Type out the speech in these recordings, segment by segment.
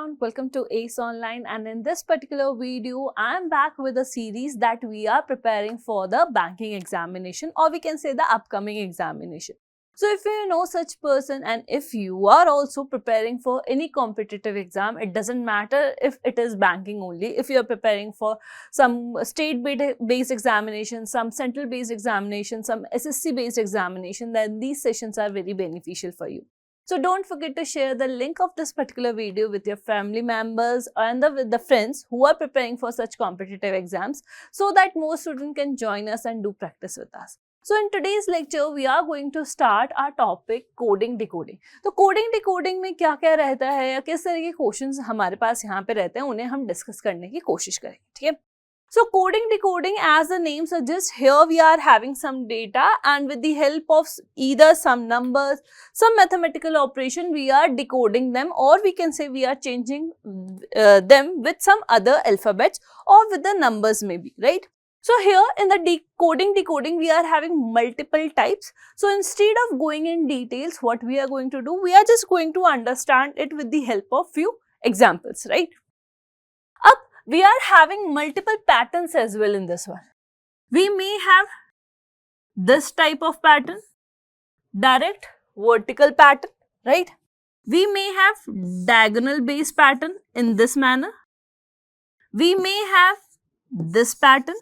everyone, welcome to ACE Online, and in this particular video I am back with a series that we are preparing for the banking examination, or we can say the upcoming examination. So if you know such person and if you are also preparing for any competitive exam, it doesn't matter if it is banking only, if you are preparing for some state based examination, some central based examination, some SSC based examination, then these sessions are very beneficial for you. So don't forget to share the link of this particular video with your family members and with the friends who are preparing for such competitive exams, so that more students can join us and do practice with us. So in today's lecture, we are going to start our topic coding decoding. तो coding decoding में क्या क्या रहता है या किस तरह के क्वेश्चंस हमारे पास यहाँ पे रहते हैं, उन्हें हम डिस्कस करने की कोशिश करेंगे, ठीक है. So coding decoding, as the name suggests, here we are having some data and with the help of either some numbers, some mathematical operation, we are decoding them, or we can say we are changing them with some other alphabets or with the numbers maybe, right? So here in the decoding, we are having multiple types. So instead of going in details, what we are going to do, we are just going to understand it with the help of few examples, right? We are having multiple patterns as well in this one. We may have this type of pattern, direct vertical pattern, right? We may have diagonal based pattern in this manner. We may have this pattern,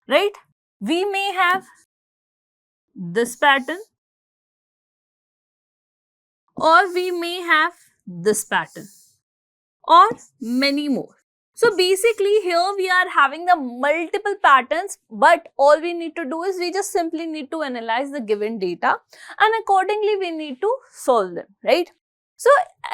right? We may have this pattern, or we may have this pattern, or many more. So basically here we are having the multiple patterns, but all we need to do is we just simply need to analyze the given data and accordingly we need to solve them, right? So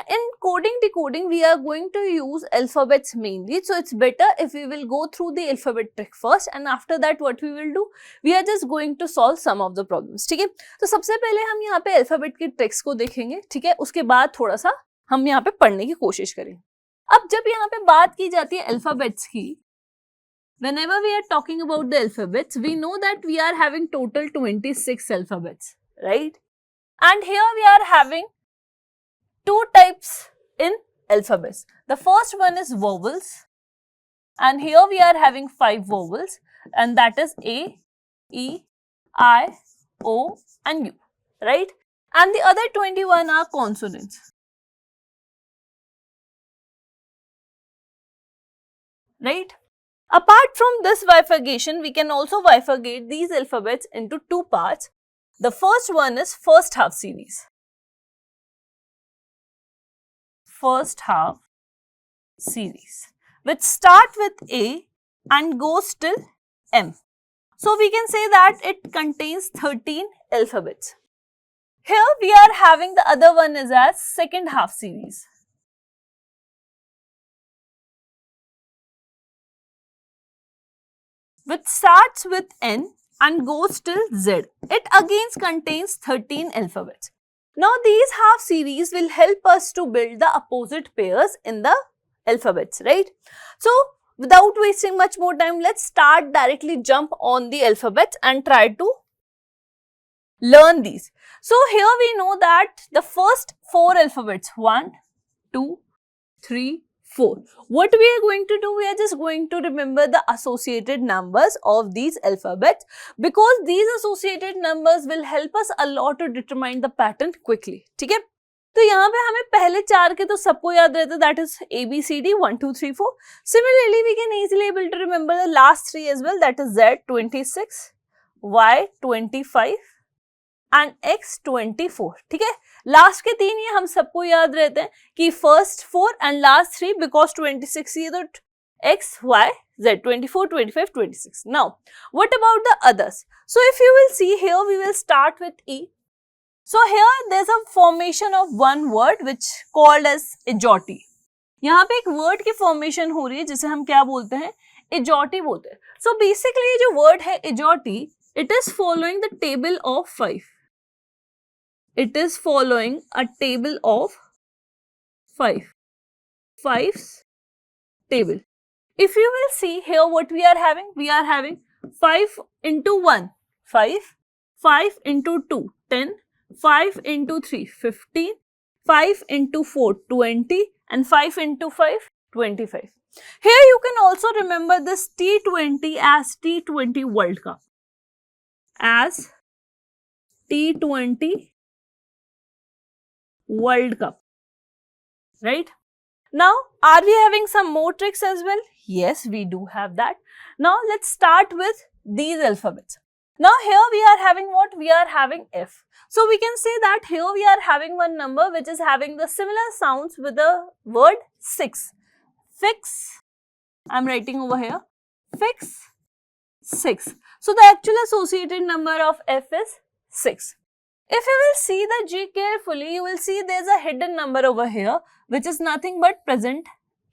in coding decoding, we are going to use alphabets mainly. So it's better if we will go through the alphabet trick first, and after that what we will do, we are just going to solve some of the problems, ठीक है. तो सबसे पहले हम यहाँ पे alphabet की tricks को देखेंगे, ठीक है. उसके बाद थोड़ा सा हम यहाँ पे पढ़ने की कोशिश करेंगे. अब जब यहाँ पे बात की जाती है अल्फाबेट्स की, whenever we are talking about the alphabets, we know that we are having total 26 alphabets, right? And here we are having two types in alphabets. The first one is vowels, and here we are having 5 vowels, and that is A, E, I, O and U, right? And the other 21 are consonants. Right? Apart from this bifurcation, we can also bifurcate these alphabets into two parts. The first one is first half series. First half series, which start with A and goes till M. So we can say that it contains 13 alphabets. Here we are having the other one is as second half series. Which starts with N and goes till Z. It again contains 13 alphabets. Now these half series will help us to build the opposite pairs in the alphabets, right? So without wasting much more time, let's start directly jump on the alphabets and try to learn these. So here we know that the first 4 alphabets, 1, 2, 3, 4. What we are going to do, we are just going to remember the associated numbers of these alphabets, because these associated numbers will help us a lot to determine the pattern quickly, ठीक है. तो यहाँ पे हमें पहले 4 के तो सबको याद रहता है, that is A, B, C, D, 1, 2, 3, 4. Similarly, we can easily able to remember the last 3 as well, that is Z, 26, Y, 25 and X 24, ठीक है. लास्ट के 3 ये हम सबको याद रहते हैं कि फर्स्ट 4 एंड लास्ट 3, बिकॉज 26 ये तो X, Y, Z, 24, 25, 26. Now, what about the others? So if you will see here, we will start with E. So here there's a formation of one word which called as एजोटी. यहाँ पे एक word की formation हो रही है जिसे हम क्या बोलते हैं, एजोटी बोलते हैं. So basically जो वर्ड है एजोटी, it is following the table of 5. It is following a table of 5. 5's table. If you will see here what we are having 5 into 1, 5, 5 into 2, 10, 5 into 3, 15, 5 into 4, 20, and 5 into 5, 25. Here you can also remember this T20 as T20 World Cup. As T20 World Cup, right? Now, are we having some more tricks as well? Yes, we do have that. Now, let's start with these alphabets. Now, here we are having what? We are having F. So, we can say that here we are having one number which is having the similar sounds with the word 6. Fix. I'm writing over here. Fix 6. So, the actual associated number of F is 6. If you will see the G carefully, you will see there's a hidden number over here, which is nothing but present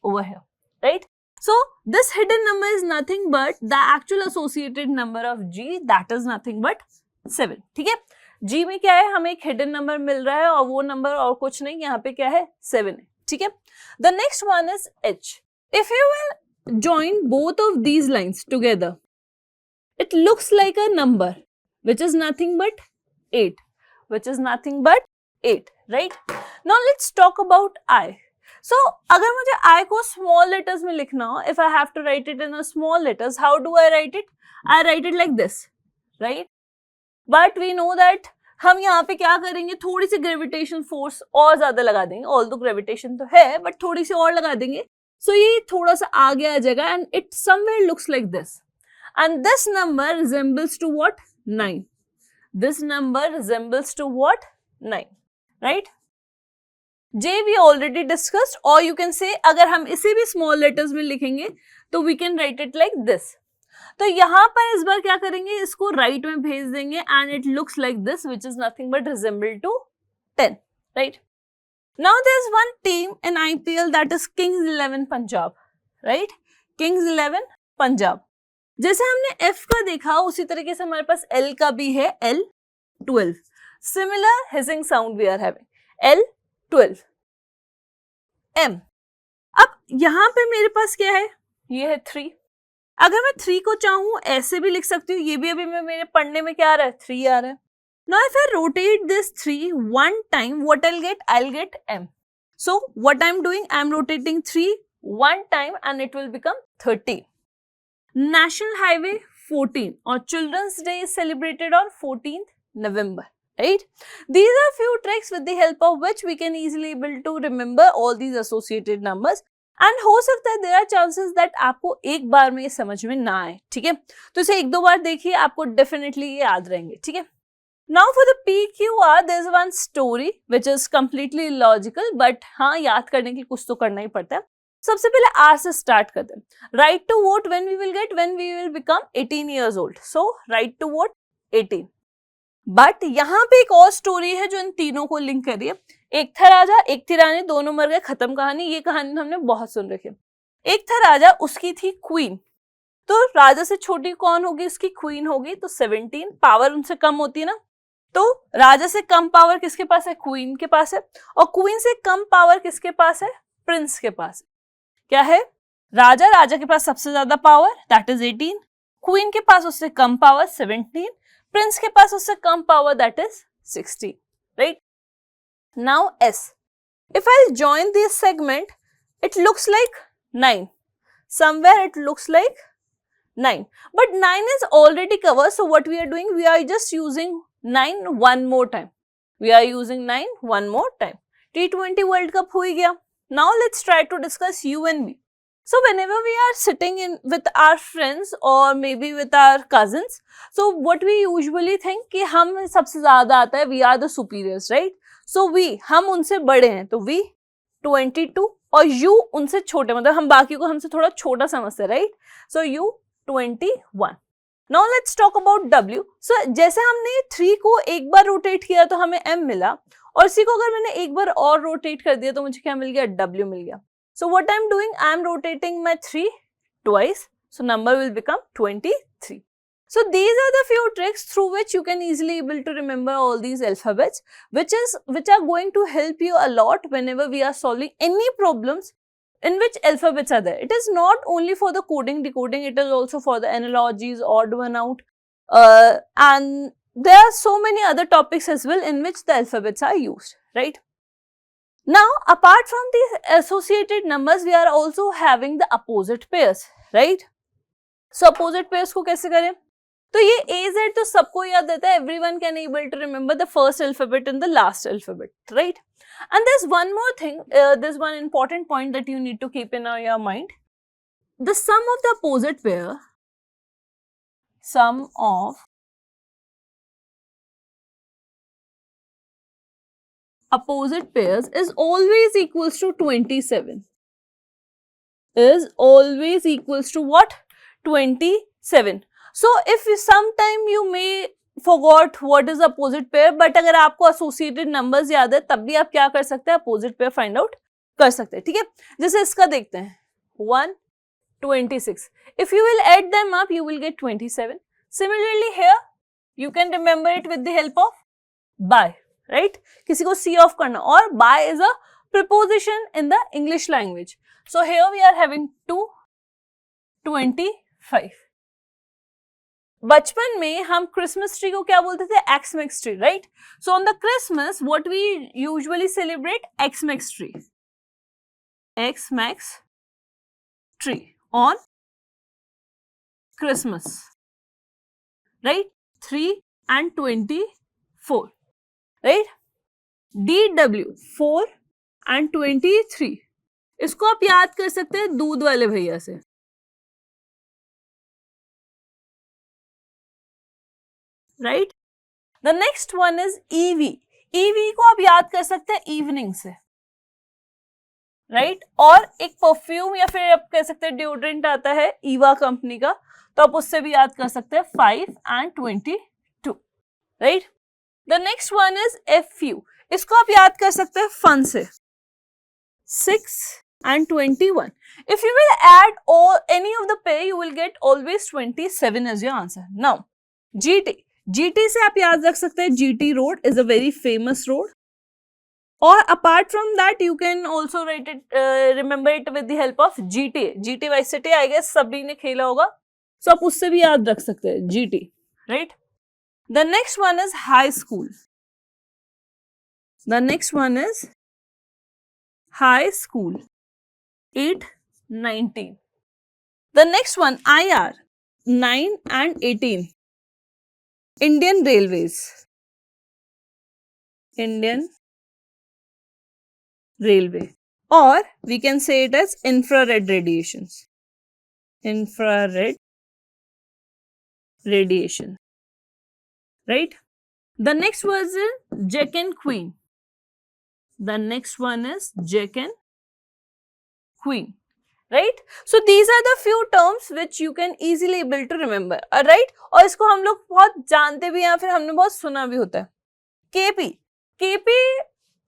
over here, right? So, this hidden number is nothing but the actual associated number of G, that is nothing but 7, ठीक है? G में क्या है? हमें एक hidden number मिल रहा है और वो number और कुछ नहीं, यहाँ पे क्या है? 7 है, ठीक है? The next one is H. If you will join both of these lines together, it looks like a number, which is nothing but 8. Which is nothing but 8, right? Now let's talk about I. So, अगर मुझे I को small letters में लिखना हो, if I have to write it in a small letters, how do I write it? I write it like this, right? But we know that हम यहाँ पे क्या करेंगे? थोड़ी सी gravitation force और ज़्यादा लगा देंगे. Although gravitation तो है, but थोड़ी सी और लगा देंगे. So ये थोड़ा सा आगे आ जाएगा and it somewhere looks like this. And this number resembles to what? 9. This number resembles to what? 9, right? J we already discussed, or you can say अगर हम इसे भी small letters में लिखेंगे तो we can write it like this. तो यहाँ पर इस बार क्या करेंगे? इसको right में भेज देंगे and it looks like this, which is nothing but resemble to 10, right? Now there is one team in IPL that is Kings 11 Punjab, right? Kings 11 Punjab. जैसे हमने F का देखा उसी तरीके से हमारे पास L का भी है, L12. Similar hissing sound we are having, L12. M. अब यहाँ पे मेरे पास क्या है? ये है 3. अगर मैं 3 को चाहूँ ऐसे भी लिख सकती हूँ, ये भी अभी मेरे पढ़ने में क्या आ रहा है? 3 आ रहा है. Now if I rotate this 3 one time, what I'll get? I'll get M. So what I'm doing? I'm rotating 3 one time and it will become 13. National Highway 14 or Children's Day is celebrated on 14th November, right? These are few tricks with the help of which we can easily able to remember all these associated numbers. And हो सकता है there are chances that आपको एक बार में ये समझ में ना आए, ठीक है? तो इसे एक दो बार देखिए, आपको definitely ये याद रहेंगे, ठीक है? Now for the PQR, there is one story which is completely illogical, but हाँ याद करने के लिए कुछ तो करना ही पड़ता है. सबसे पहले R से स्टार्ट करते हैं. Right to vote when we will get? When we will become 18 years old. So right to vote 18. But यहाँ पे एक और स्टोरी है जो इन तीनों को लिंक कर रही है. एक था राजा, एक थी रानी, दोनों मर गए, खत्म कहानी. ये कहानी हमने बहुत सुन रखी है. एक था राजा, उसकी थी क्वीन. तो राजा से छोटी कौन होगी? उसकी क्वीन होगी. तो 17. पावर उनसे कम होती है ना, तो राजा से कम पावर किसके पास है? क्वीन के पास है. और क्वीन से कम पावर किसके पास है? प्रिंस के पास. क्या है? राजा के पास सबसे ज्यादा पावर, दैट इज 18. क्वीन के पास उससे कम पावर, 17. प्रिंस के पास उससे कम power, that is 16, right? Now S. If I'll join this segment, it looks like 9. Somewhere it looks like 9. But 9 is already covered, so what we are doing? We are just using 9 one more time. We are using 9 one more time. T20 World Cup हो ही गया. Now let's try to discuss you and me. So whenever we are sitting in with our friends or maybe with our cousins, so what we usually think कि हम सबसे ज्यादा आता है, we are the superiors, right? So we, हम उनसे बड़े हैं, तो we 22 और you उनसे छोटे, मतलब हम बाकी को हमसे थोड़ा छोटा समझते हैं, right? So you 21. Now let's talk about W. So जैसे हमने 3 को एक बार रोटेट किया तो हमें M मिला, और इसी को अगर मैंने एक बार और रोटेट कर दिया तो मुझे क्या मिल गया? W मिल गया. So what I'm doing? I'm rotating my 3 twice. So number will become 23. So these are the few tricks through which you can easily able to remember all these alphabets, which are going to help you a lot whenever we are solving any problems in which alphabets are there. It is not only for the coding, decoding, it is also for the analogies, odd one out, and there are so many other topics as well in which the alphabets are used, right? Now, apart from these associated numbers, we are also having the opposite pairs, right? So, opposite pairs को कैसे करें? तो ये AZ तो सबको याद रहता है. Everyone can able to remember the first alphabet and the last alphabet, right? And there's one more thing. There's one important point that you need to keep in your mind. The sum of the opposite pair, sum of opposite pairs is always equals to 27. Is always equals to what? 27. So if sometime you may forgot what is opposite pair, but अगर आपको associated numbers याद है तब भी आप क्या कर सकते हैं? Opposite pair find out कर सकते हैं. ठीक है, जैसे इसका देखते हैं 126. If you will add them up, you will get 27. Similarly here, you can remember it with the help of by, right? किसी को see off करना, और by is a preposition in the English language. So here we are having 225. बचपन में हम Christmas tree को क्या बोलते थे? Xmas tree, right? So on the Christmas what we usually celebrate Xmas tree. Xmas tree on Christmas, right? 3 and 24, right? DW 4 and 23. इसको आप याद कर सकते हैं दूध वाले भैया से, right? The next one is EV. EV को आप याद कर सकते हैं इवनिंग से, राइट? और एक परफ्यूम या फिर आप कह सकते हैं डिओड्रेंट आता है ईवा कंपनी का, तो आप उससे भी याद कर सकते हैं 5 and 22, right? The next one is FU. इसको आप याद कर सकते हैं फन से 6 and 21. If you will add all any of the pair, you will get always 27 as your answer. Now, GT. GT से आप याद रख सकते हैं GT road is a very famous road. और apart from that, you can also write it, remember it with the help of GTA. GTA Vice City, I guess सभी ने खेला होगा, so आप उससे भी याद रख सकते हैं GT, right? The next one is high school. The next one is high school. 8, 19. The next one IR 9 and 18. Indian Railways. Indian Railway, or we can say it as infrared radiations. Infrared radiation, right? The next one is Jack and Queen. The next one is Jack and Queen, right? So these are the few terms which you can easily able to remember, right? और इसको हम लोग बहुत जानते भी हैं, फिर हमने बहुत सुना भी होता है. KP. KP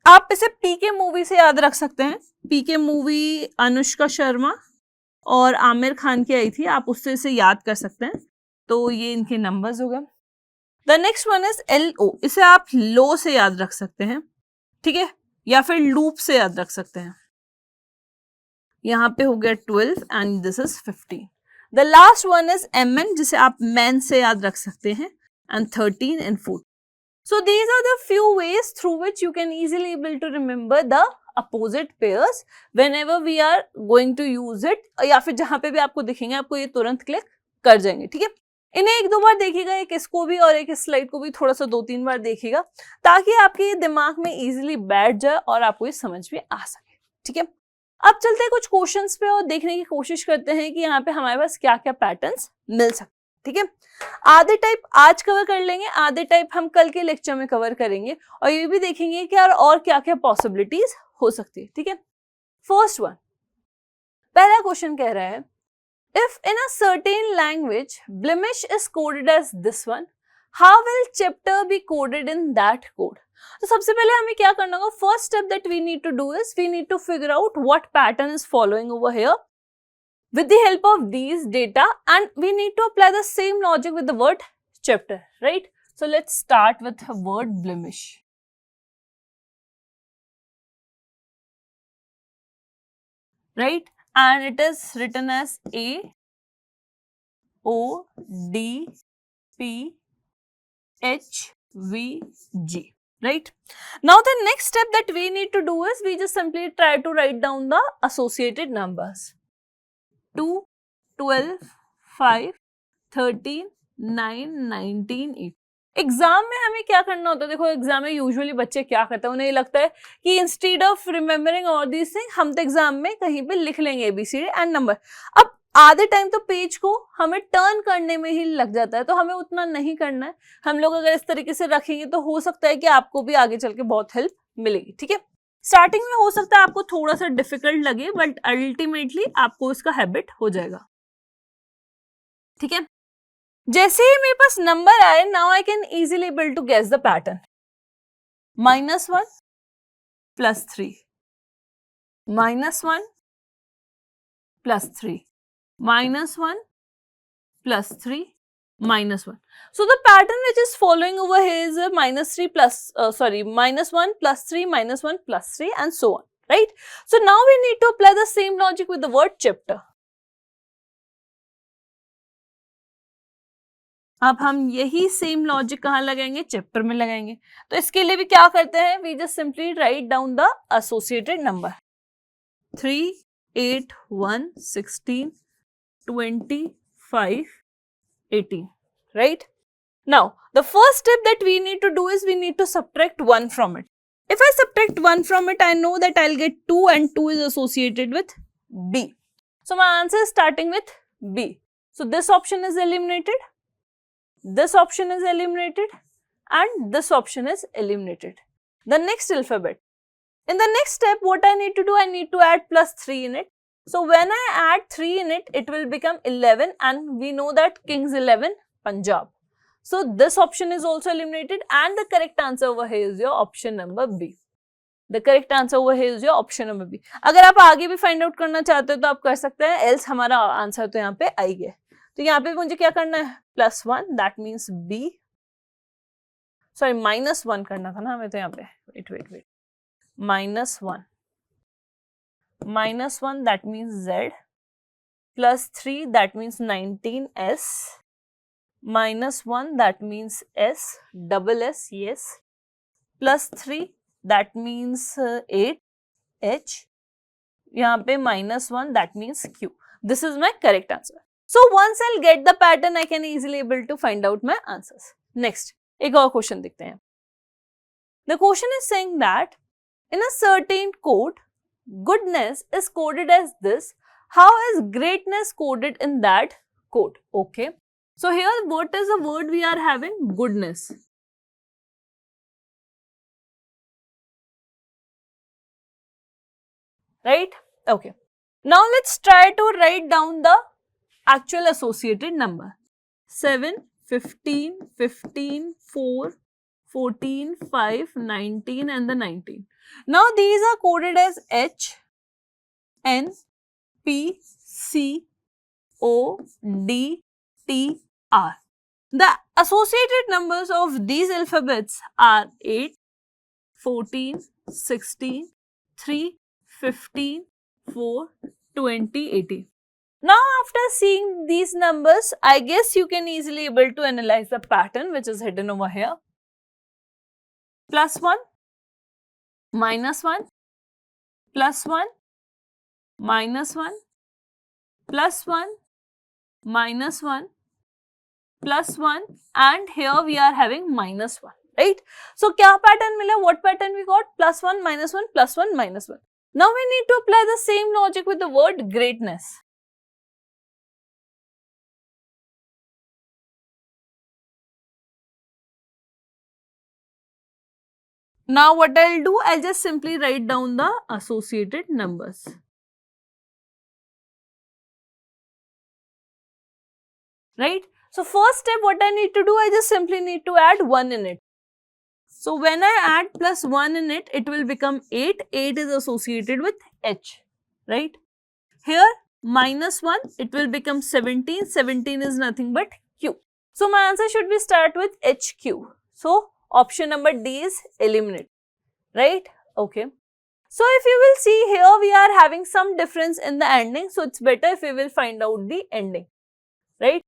आप इसे PK मूवी से याद रख सकते हैं. PK मूवी अनुष्का शर्मा और आमिर खान की आई थी, आप उससे इसे याद कर सकते हैं. तो ये इनके नंबर्स हो गए. The next one is LO. इसे आप लो से याद रख सकते हैं, ठीक है, या फिर लूप से याद रख सकते हैं. यहाँ पे हो गया 12 and this is 15. The last one is MN, जिसे आप मैन से याद रख सकते हैं, and 13 and 14. So these are the few ways through which you can easily able to remember the opposite pairs whenever we are going to use it, या फिर जहां पे भी आपको दिखेंगे आपको ये तुरंत क्लिक कर जाएंगे, ठीक है. इन्हें एक दो बार देखिएगा, एक इसको भी और एक इस स्लाइड को भी थोड़ा सा 2-3 बार देखिएगा, ताकि आपके दिमाग में इजीली बैठ जाए और आपको ये समझ में आ सके, ठीक है. अब चलते हैं कुछ क्वेश्चंस पे और देखने की कोशिश करते हैं कि यहाँ पे हमारे पास क्या क्या पैटर्न्स मिल सकते हैं, ठीक है. आधे टाइप आज कवर कर लेंगे, आधे टाइप हम कल के लेक्चर में कवर करेंगे, और ये भी देखेंगे कि यार और क्या क्या पॉसिबिलिटीज हो सकती है, ठीक है. फर्स्ट वन, पहला क्वेश्चन कह रहा है, if in a certain language blemish is coded as this one, how will chapter be coded in that code. तो सबसे पहले हमें क्या करना होगा, first step that we need to do is we need to figure out what pattern is following over here with the help of these data, and we need to apply the same logic with the word chapter, right? So let's start with the word blemish. Right? And it is written as AODPHVG. right? Now the next step that we need to do is we just simply try to write down the associated numbers. 2, 12, 5, 13, 9, 19, 8. Exam में हमें क्या करना होता है? देखो exam में usually बच्चे क्या करते हैं, उन्हें ये लगता है कि instead of remembering all these thing हम तो एग्जाम में कहीं पे लिख लेंगे एबीसीडी एंड नंबर. अब आधे टाइम तो पेज को हमें टर्न करने में ही लग जाता है, तो हमें उतना नहीं करना है. हम लोग अगर इस तरीके से रखेंगे तो हो सकता है कि आपको भी आगे चल के बहुत हेल्प मिलेगी. ठीक है, स्टार्टिंग में हो सकता है आपको थोड़ा सा डिफिकल्ट लगे, बट अल्टीमेटली आपको इसका हैबिट हो जाएगा. ठीक है, जैसे ही मेरे पास नंबर आए, now I can easily able to guess the pattern. -1 +3, -1 +3, -1 +3, -1. So the pattern which is following over here is a -3 plus, -1 +3, -1 +3 and so on, right? So now we need to apply the same logic with the word chapter. अब हम यही same logic कहाँ लगाएंगे? Chapter में लगाएंगे. तो इसके लिए भी क्या करते हैं? We just simply write down the associated number. 3, 8, 1, 16, 25, 18, right? Now, the first step that we need to do is we need to subtract 1 from it. If I subtract 1 from it, I know that I'll get 2 and 2 is associated with B. So, my answer is starting with B. So, this option is eliminated. This option is eliminated and this option is eliminated. The next alphabet. In the next step, what I need to do, I need to add +3 in it. So when I add 3 in it, it will become 11 and we know that Kings 11, Punjab. So this option is also eliminated and the correct answer over here is your option number B. The correct answer over here is your option number B. अगर आप आगे भी find out करना चाहते हो तो आप कर सकते हैं, else हमारा आंसर तो यहाँ पे आ ही गया. तो यहाँ पे मुझे क्या करना है? +1, that means B. Sorry, -1 करना था ना हमें, तो यहाँ पे wait. -1, that means Z. +3, that means 19S. -1, that means S. Double S, yes. +3, that means 8 H. यहाँ पे -1, that means Q. This is my correct answer. So once I'll get the pattern, I can easily able to find out my answers. Next, एक और question देखते हैं. The question is saying that in a certain code, goodness is coded as this. How is greatness coded in that code? Okay. So here, what is the word we are having? Goodness. Right? Okay. Now let's try to write down the actual associated number. 7, 15, 15, 4, 14, 5, 19 and the 19. Now these are coded as H, N, P, C, O, D, T, R. The associated numbers of these alphabets are 8, 14, 16, 3, 15, 4, 20, 18. Now after seeing these numbers, I guess you can easily able to analyze the pattern which is hidden over here. +1, -1, +1, -1, +1, -1, +1 and here we are having -1, right? So क्या pattern मिला? What pattern we got? +1, -1, +1, -1. Now we need to apply the same logic with the word greatness. Now what I'll do, I'll just simply write down the associated numbers. Right? So first step, what I need to do, I just simply need to add 1 in it. So when I add +1 in it, it will become 8. 8 is associated with H. Right? Here, -1, it will become 17. 17 is nothing but Q. So my answer should be start with HQ. So option number D is eliminate, right? Okay. So if you will see here, we are having some difference in the ending. So it's better if we will find out the ending, right?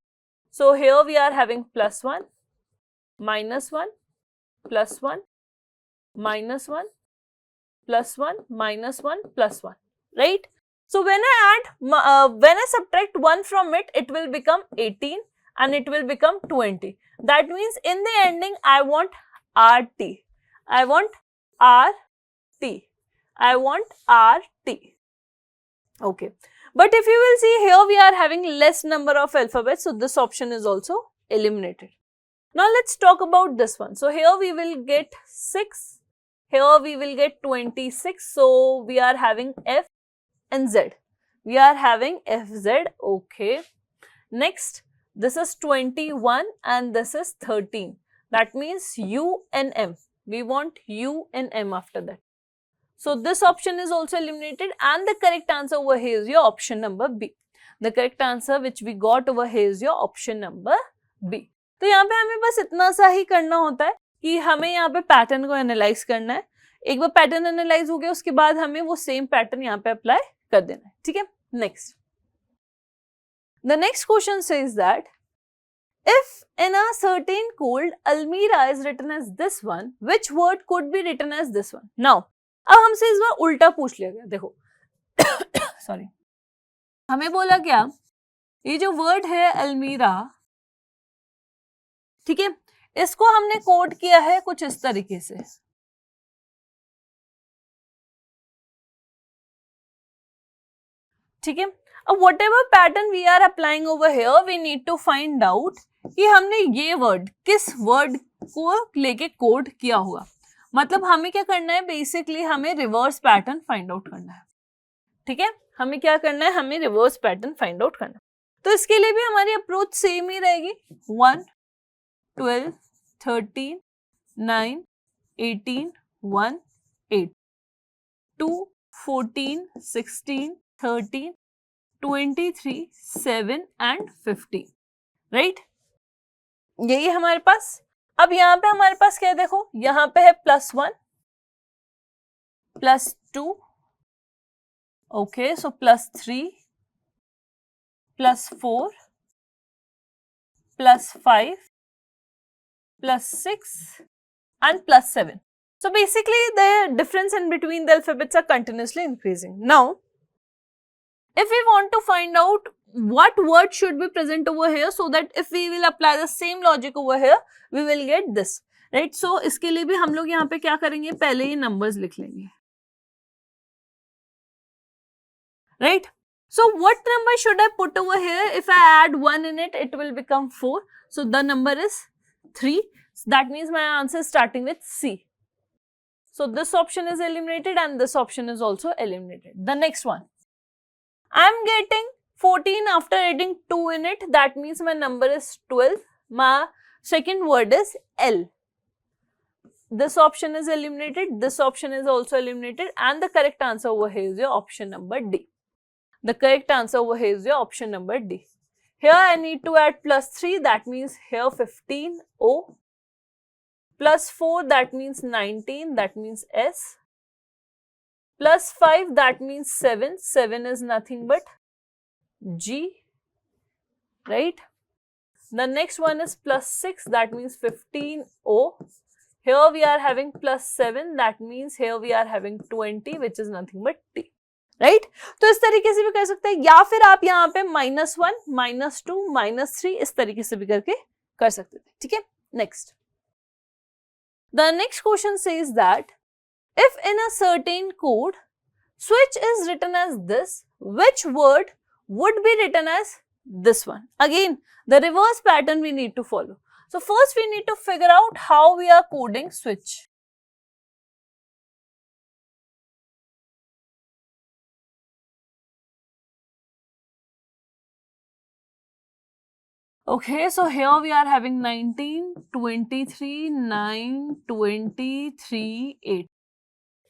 So here we are having +1, -1, +1, minus 1, plus 1, minus 1, plus 1, right? So when I subtract 1 from it, it will become 18 and it will become 20. That means in the ending, I want RT. I want RT. I want RT. Okay. But if you will see here, we are having less number of alphabets. So this option is also eliminated. Now let's talk about this one. So here we will get 6. Here we will get 26. So we are having F and Z. We are having FZ. Okay. Next, this is 21 and this is 13. That means U and M. We want U and M after that. So this option is also eliminated and the correct answer over here is your option number B. The correct answer which we got over here is your option number B. तो यहाँ पे हमें बस इतना सा ही करना होता है कि हमें यहाँ पे पैटर्न को एनालाइज करना है. एक बार पैटर्न एनालाइज हो गया उसके बाद हमें वो सेम पैटर्न यहाँ पे अप्लाई कर देना है. ठीक है. Next, the next question says that if in a certain code Almira is written as this one, which word could be written as this one? Now, अब हमसे इस बार उल्टा पूछ लिया गया. देखो सॉरी, हमें बोला क्या, ये जो वर्ड है अलमीरा, ठीक है, इसको हमने कोड किया है कुछ इस तरीके से. ठीक है. अब whatever pattern we are applying over here, we need to find out कि हमने ये वर्ड किस वर्ड को लेके कोड किया हुआ. मतलब हमें क्या करना है, बेसिकली हमें रिवर्स पैटर्न फाइंड आउट करना है. ठीक है, हमें क्या करना है, हमें रिवर्स पैटर्न फाइंड आउट करना है. तो इसके लिए भी हमारी अप्रोच सेम ही रहेगी. 1, 12, 13, 9, 18, 1, 8, 2, 14, 16, 13, 23, 7 and 15, राइट. यही है हमारे पास. अब यहाँ पे हमारे पास क्या है, देखो यहाँ पे है +1, +2, okay, so +3, +4, +5, +6 and +7. So basically the difference in between the alphabets are continuously increasing. Now, if we want to find out what word should be present over here, so that if we will apply the same logic over here, we will get this, right? So इसके लिए भी हम लोग यहाँ पे क्या करेंगे, पहले ही numbers लिख लेंगे, right? So what number should I put over here? If I add 1 in it, it will become 4. So the number is 3. So that means my answer is starting with C. So this option is eliminated and this option is also eliminated. The next one, I am getting 14 after adding 2 in it. That means my number is 12. My second word is L. This option is eliminated. This option is also eliminated. And the correct answer over here is your option number D. The correct answer over here is your option number D. Here I need to add +3. That means here 15, O. +4, that means 19. That means S. +5, that means 7. 7 is nothing but G, right? The next one is +6, that means 15, O. Here we are having +7, that means here we are having 20, which is nothing but T, right? तो इस तरीके से भी कर सकते हैं, या फिर आप यहाँ पे -1, -2, -3 इस तरीके से भी करके कर सकते थे. ठीक है. Next, the next question says that if in a certain code switch is written as this, which word would be written as this one? Again, the reverse pattern we need to follow. So first we need to figure out how we are coding switch. Okay, so here we are having 19, 23, 9, 23, 8,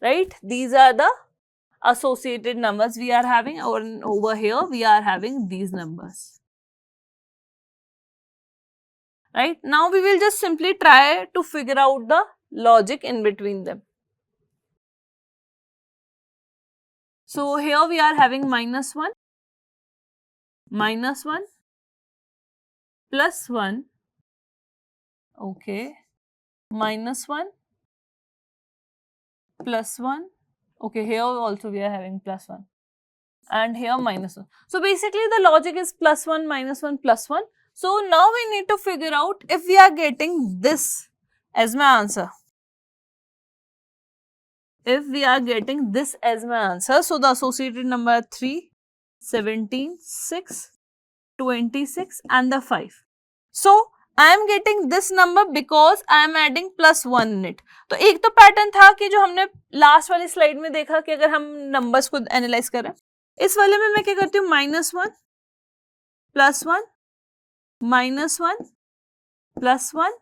right? These are the associated numbers we are having, or over here we are having these numbers, right? Now we will just simply try to figure out the logic in between them. So here we are having -1, -1, +1, okay, -1, +1. Okay, here also we are having +1. And here -1. So basically the logic is +1, -1, +1. So now we need to figure out if we are getting this as my answer. If we are getting this as my answer, so the associated number are 3, 17, 6, 26 and the 5. So I am getting this number because I am adding +1 in it. तो एक तो pattern था कि जो हमने last वाली slide में देखा कि अगर हम नंबर्स को एनालाइज करें, इस वाले में मैं क्या करती हूँ, -1, +1, -1, +1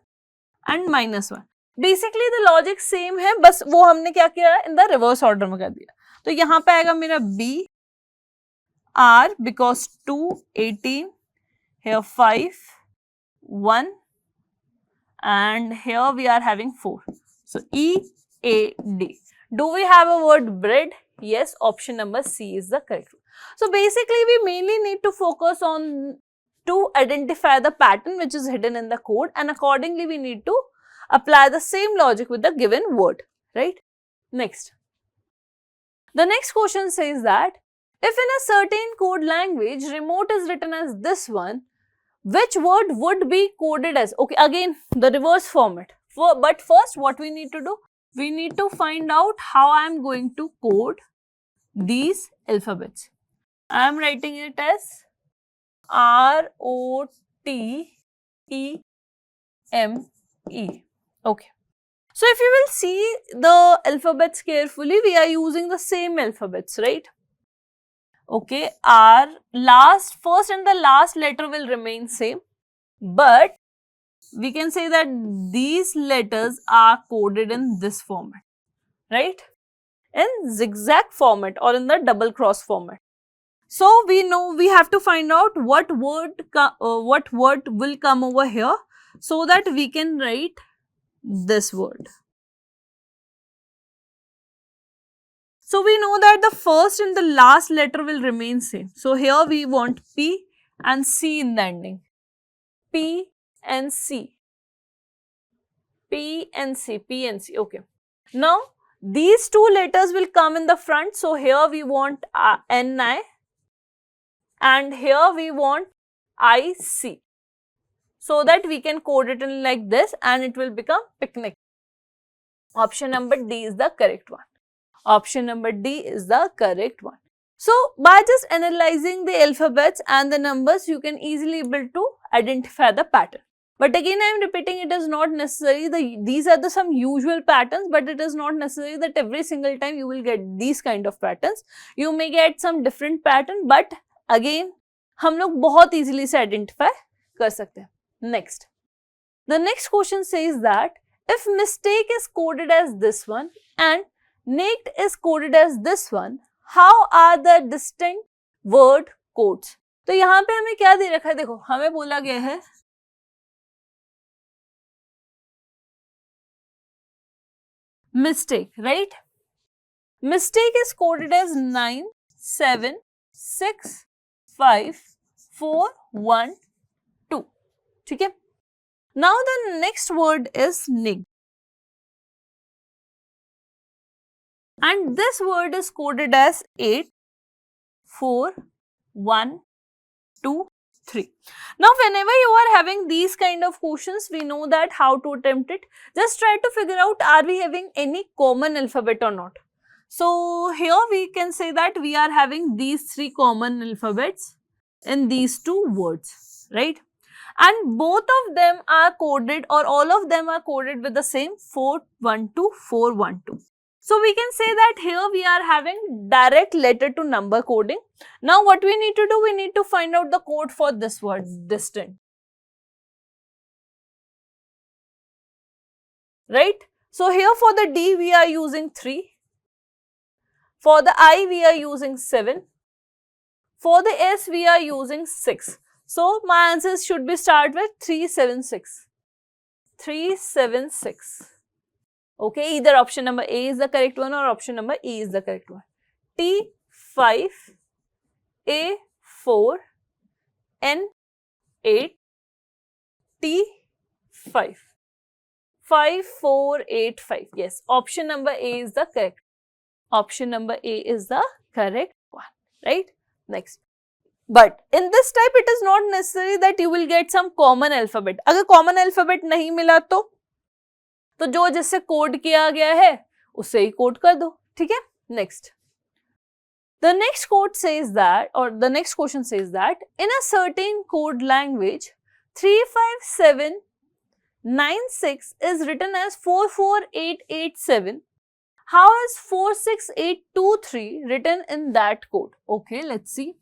and -1. Basically the logic same है, बस वो हमने क्या किया इन द रिवर्स ऑर्डर में कर दिया. तो यहाँ पे आएगा मेरा B, R because 2, 18, here 5, 1 and here we are having 4. So E, A, D. Do we have a word bread? Yes, option number C is the correct one. So basically we mainly need to focus on to identify the pattern which is hidden in the code, and accordingly we need to apply the same logic with the given word, right? Next. The next question says that if in a certain code language remote is written as this one, which word would be coded as? Okay, again the reverse format. But first what we need to do? We need to find out how I am going to code these alphabets. I am writing it as ROTEME. Okay. So if you will see the alphabets carefully, we are using the same alphabets, right? Okay, first and the last letter will remain same, but we can say that these letters are coded in this format, right? In zigzag format or in the double cross format. So we know we have to find out what word will come over here so that we can write this word. So we know that the first and the last letter will remain same. So here we want P and C in the ending. P and C. P and C. P and C. Okay. Now these two letters will come in the front. So here we want NI and here we want IC. So that we can code it in like this and it will become picnic. Option number D is the correct one. Option number D is the correct one. So by just analyzing the alphabets and the numbers, you can easily able to identify the pattern. But again, I am repeating, it is not necessary. These are some usual patterns, but it is not necessary that every single time you will get these kind of patterns. You may get some different pattern, but again, हम लोग बहुत easily से identify कर सकते हैं. Next. The next question says that if mistake is coded as this one and naked is coded as this one, how are the distinct word codes? तो यहाँ पे हमें क्या दे रखा है, देखो हमें बोला गया है mistake, right? Mistake is coded as 9, 7, 6, 5, 4, 1, 2. ठीक है? Now the next word is nig. And this word is coded as 8, 4, 1, 2, 3. Now whenever you are having these kind of questions, we know that how to attempt it. Just try to figure out, are we having any common alphabet or not. So here we can say that we are having these three common alphabets in these two words, right? And both of them are coded, or all of them are coded with the same 412, 412. So we can say that here we are having direct letter to number coding. Now what we need to do, we need to find out the code for this word, distant. Right? So here for the D we are using 3. For the I we are using 7. For the S we are using 6. So my answers should be start with 376. 376. Okay, either option number A is the correct one or option number E is the correct one. T5, A4, N8, T5. 5485. Yes, option number A is the correct. Option number A is the correct one, right? Next. But in this type, it is not necessary that you will get some common alphabet. अगर common alphabet नहीं मिला तो जो जिससे code किया गया है उससे ही कोड कर दो, ठीक है? Next. The next quote says that, or the next question says that, in a certain code language, 35796 is written as 44887. How is 46823 written in that code? Okay, let's see.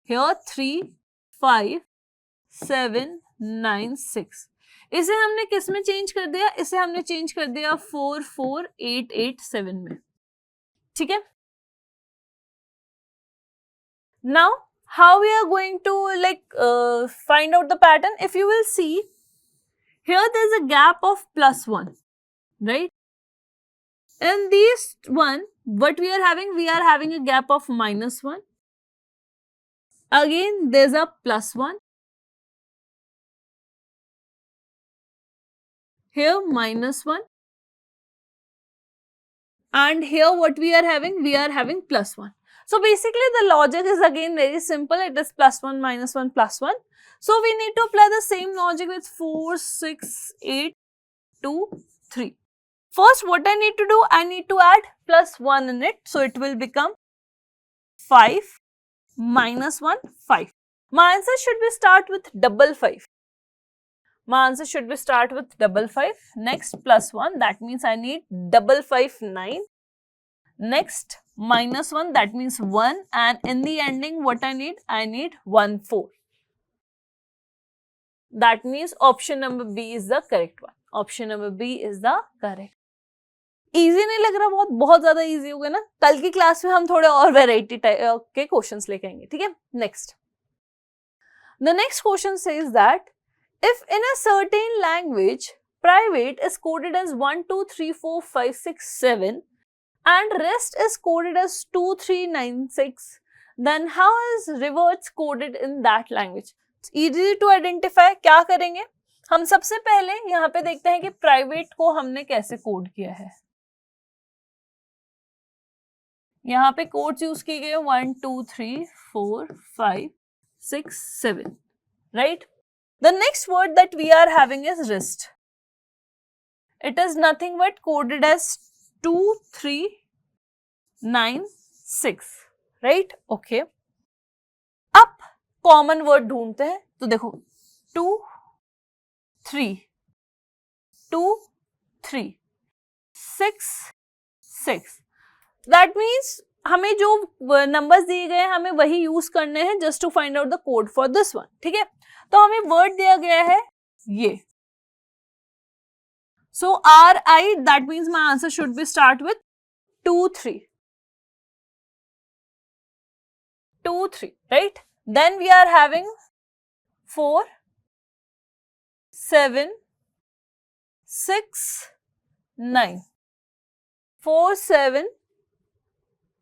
Here 35796. इसे हमने किस में change कर दिया? इसे हमने change कर दिया 44887 में, ठीक है? Now, how we are going to find out the pattern? If you will see, here there is a gap of +1, right? In these one, what we are having? We are having a gap of -1. Again, there is a +1. Here -1. And here what we are having? We are having +1. So basically the logic is again very simple. It is +1, -1, +1. So we need to apply the same logic with 4, 6, 8, 2, 3. First what I need to do? I need to add +1 in it. So it will become 5 -1, 5. My answer should be start with 55. My answer should be start with 55. Next +1, that means I need 559. Next -1, that means 1, and in the ending what I need? I need 14. That means option number B is the correct one. Option number B is the correct. Easy नहीं लग रहा? बहुत ज़्यादा easy हो गया ना? कल की क्लास में हम थोड़े और variety के questions लेके आएंगे, ठीक है? Next. The next question says that if in a certain language private is coded as 1, 2, 3, 4, 5, 6, 7 and rest is coded as 2, 3, 9, 6, then how is reverts coded in that language? It's easy to identify. क्या करेंगे? हम सबसे पहले यहाँ पे देखते हैं कि प्राइवेट को हमने कैसे कोड किया है. यहाँ पे कोड्स यूज किए गए 1, 2, 3, 4, 5, 6, 7, right? The next word that we are having is rest. It is nothing but coded as 2, 3, 9, 6, right? Okay. अब कॉमन वर्ड ढूंढते हैं. तो देखो 2, 3, 2, 3, 6, 6. That means हमें जो नंबर्स दिए गए हैं हमें वही यूज करने हैं just to find out the code for this one, ठीक है? तो हमें वर्ड दिया गया है ये. So RI, that means my answer should be start with 2, 3. 2, 3, right? Then we are having 4, 7, 6, 9. 4, 7,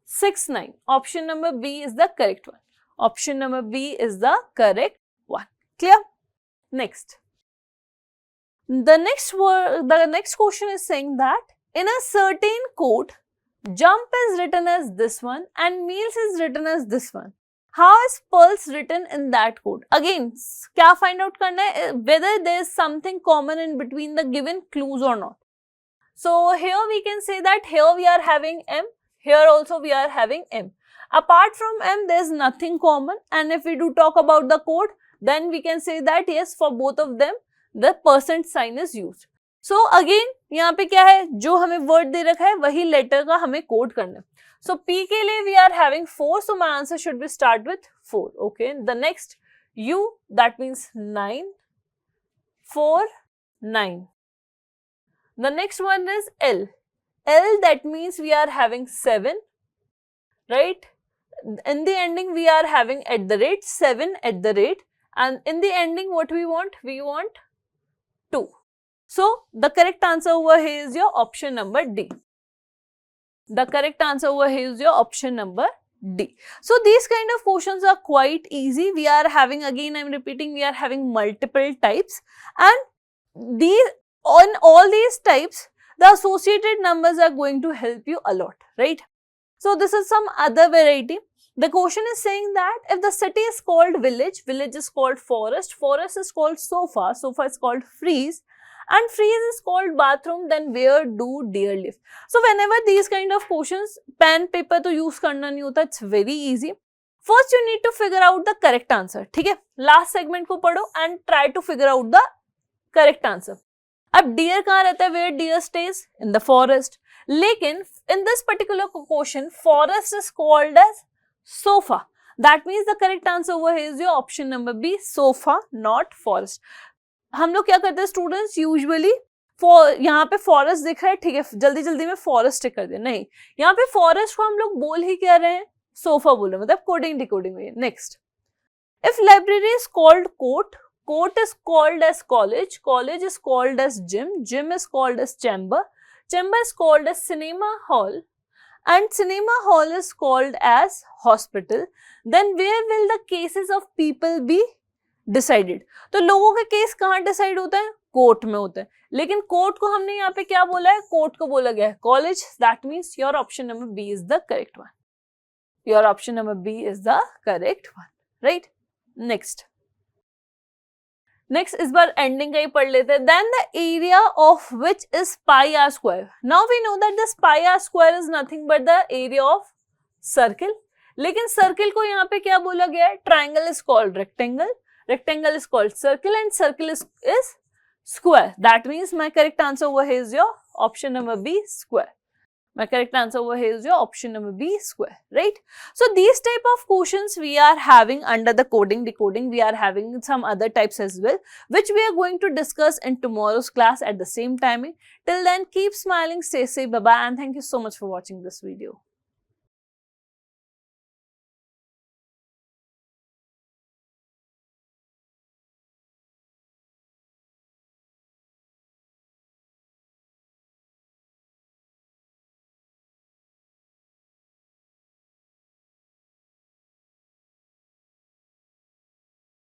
6, 9. Option number B is the correct one. Option number B is the correct one. Clear? Next. The next question is saying that in a certain code, jump is written as this one and meals is written as this one. How is pulse written in that code? Again, क्या find out करना है? Whether there is something common in between the given clues or not. So here we can say that here we are having M, here also we are having M. Apart from M, there is nothing common, and if we do talk about the code, then we can say that yes, for both of them, the % sign is used. So again, यहाँ पे क्या है? जो हमें word दे रखा है वही letter का हमें code करना है. So P के लिए we are having 4, so my answer should be start with 4. Okay. The next U, that means 9, 4, 9. The next one is L. L, that means we are having 7, right? In the ending we are having at the rate 7 at the rate, and in the ending what we want? We want 2. So the correct answer over here is your option number D. The correct answer over here is your option number D. So these kind of questions are quite easy. We are having, again I am repeating, we are having multiple types, and these On all these types, the associated numbers are going to help you a lot, right? So this is some other variety. The question is saying that if the city is called village, village is called forest, forest is called sofa, sofa is called freeze, and freeze is called bathroom, then where do deer live? So whenever these kind of questions, pen paper to use karna nahi hota, it's very easy. First you need to figure out the correct answer, ठीक है? Last segment को पढ़ो and try to figure out the correct answer. अब deer कहाँ रहता है? Where deer stays? In the forest. लेकिन in this particular question, forest is called as sofa. That means the correct answer over here is your option number B, sofa, not forest. हम लोग क्या करते हैं students, usually यहाँ पे forest दिख रहा है, ठीक है, जल्दी जल्दी में फॉरेस्ट टिक कर दे, नहीं, यहाँ पे फॉरेस्ट को हम लोग बोल ही क्या रहे हैं, सोफा बोल रहे हैं, मतलब कोडिंग डिकोडिंग में. Next, if library is called court, court is called as college, college is called as gym, gym is called as chamber, chamber is called as cinema hall, and cinema hall is called as hospital, then where will the cases of people be decided? तो लोगों के case कहाँ decide होता है? Court में होता है. लेकिन कोर्ट को हमने यहाँ पे क्या बोला है? कोर्ट को बोला गया है college. That means your option number B is the correct one. Your option number B is the correct one, right? Next, next इस बार एंडिंग का ही पढ़ लेते हैं. Then the area of which is pi r square. Now we know that this pi r square is nothing but the area of circle. लेकिन circle को यहाँ पे क्या बोला गया है? Triangle is called rectangle, rectangle is called circle, and circle is square. That means my correct answer over here is your option number B, square. My correct answer over here is your option number B, square, right? So these type of questions we are having under the coding decoding. We are having some other types as well, which we are going to discuss in tomorrow's class at the same timing. Till then, keep smiling, stay safe, bye bye, and thank you so much for watching this video.